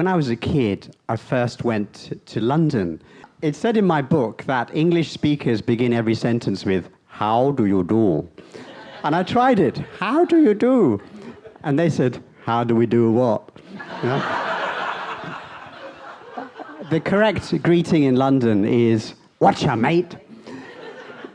when I was a kid, I first went to London. It said in my book that English speakers begin every sentence with, "How do you do?" And I tried it. "How do you do?" And they said, "How do we do what?" You know? The correct greeting in London is, "Watcha, mate?"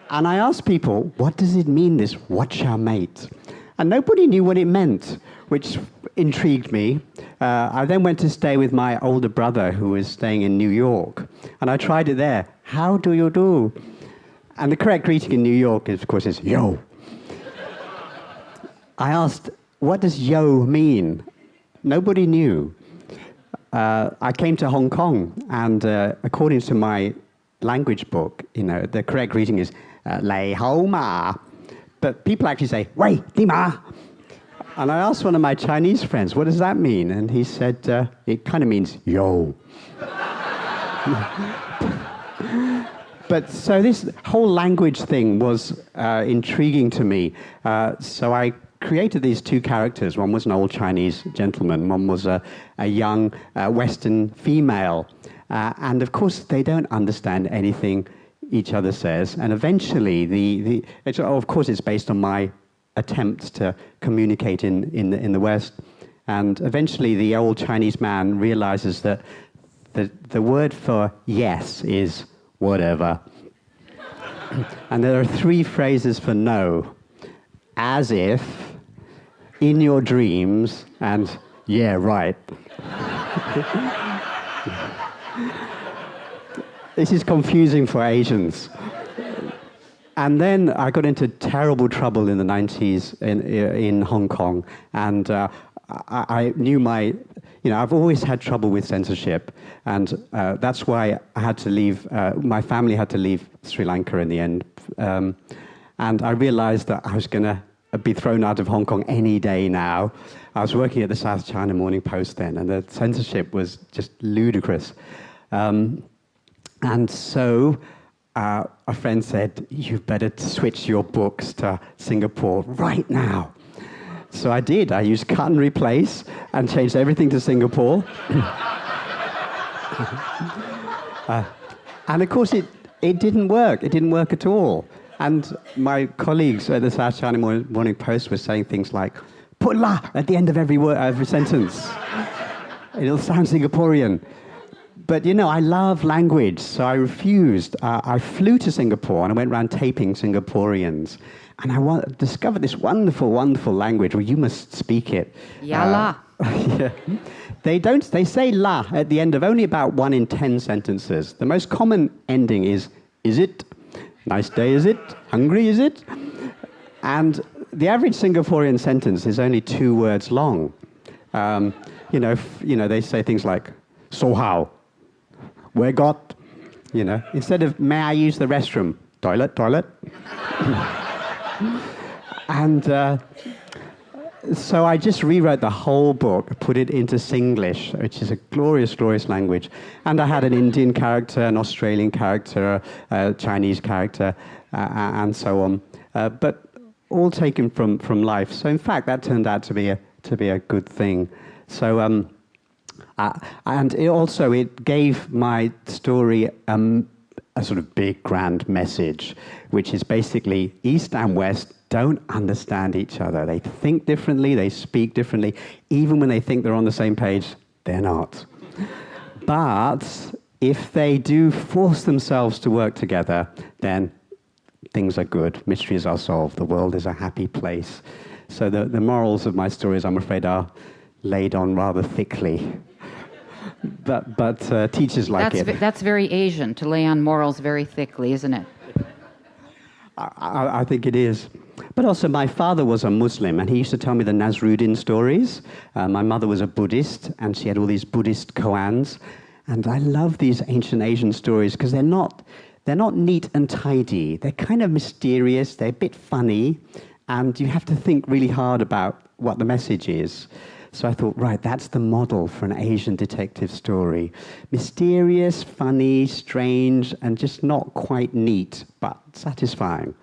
And I asked people, what does it mean, this "watcha, mate?" And nobody knew what it meant, which intrigued me. I then went to stay with my older brother, who was staying in New York. And I tried it there. "How do you do?" And the correct greeting in New York, of course, is "yo." I asked, what does "yo" mean? Nobody knew. I came to Hong Kong, and according to my language book, the correct greeting is "Lei hou ma." But people actually say "Wei di ma." And I asked one of my Chinese friends, what does that mean? And he said, it kind of means "yo." But so this whole language thing was intriguing to me. So I created these two characters. One was an old Chinese gentleman. One was a young Western female. And of course, they don't understand anything each other says. And eventually, of course, it's based on my attempts to communicate in the West. And eventually, the old Chinese man realizes that the word for yes is whatever. And there are three phrases for no: as if, in your dreams, and yeah, right. This is confusing for Asians. And then I got into terrible trouble in the 90s in Hong Kong. And I knew I've always had trouble with censorship. And that's why I had to leave, my family had to leave Sri Lanka in the end. And I realized that I was going to be thrown out of Hong Kong any day now. I was working at the South China Morning Post then, and the censorship was just ludicrous. And so a friend said, "You better switch your books to Singapore right now." So I did. I used cut and replace and changed everything to Singapore. And of course, it didn't work. It didn't work at all. And my colleagues at the South China Morning Post were saying things like, "Put la at the end of every sentence. It'll sound Singaporean." But, I love language, so I refused. I flew to Singapore, and I went around taping Singaporeans. And I discovered this wonderful, wonderful language where you must speak it. Ya la. Yeah. They say la at the end of only about 1 in 10 sentences. The most common ending is it? Nice day, is it? Hungry, is it? And the average Singaporean sentence is only 2 words long. They say things like, "So how? Where got?" Instead of "May I use the restroom?" Toilet. And so I just rewrote the whole book, put it into Singlish, which is a glorious, glorious language. And I had an Indian character, an Australian character, a Chinese character, and so on. But all taken from life. So in fact, that turned out to be a good thing. So and it gave my story a sort of big, grand message, which is basically East and West don't understand each other. They think differently, they speak differently. Even when they think they're on the same page, they're not. But if they do force themselves to work together, then things are good. Mysteries are solved. The world is a happy place. So the morals of my stories, I'm afraid, are laid on rather thickly. But teachers like it. That's very Asian, to lay on morals very thickly, isn't it? I think it is. But also, my father was a Muslim, and he used to tell me the Nasruddin stories. My mother was a Buddhist, and she had all these Buddhist koans. And I love these ancient Asian stories because they're not neat and tidy. They're kind of mysterious. They're a bit funny, and you have to think really hard about what the message is. So I thought, right, that's the model for an Asian detective story. Mysterious, funny, strange, and just not quite neat, but satisfying.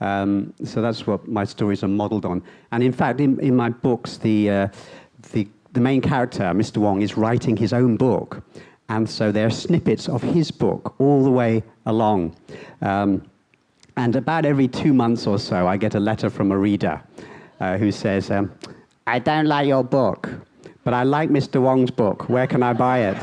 So that's what my stories are modeled on. And in fact, in my books, the the main character, Mr. Wong, is writing his own book. And so there are snippets of his book all the way along. And about every 2 months or so, I get a letter from a reader who says, I don't like your book, but I like Mr. Wong's book. Where can I buy it?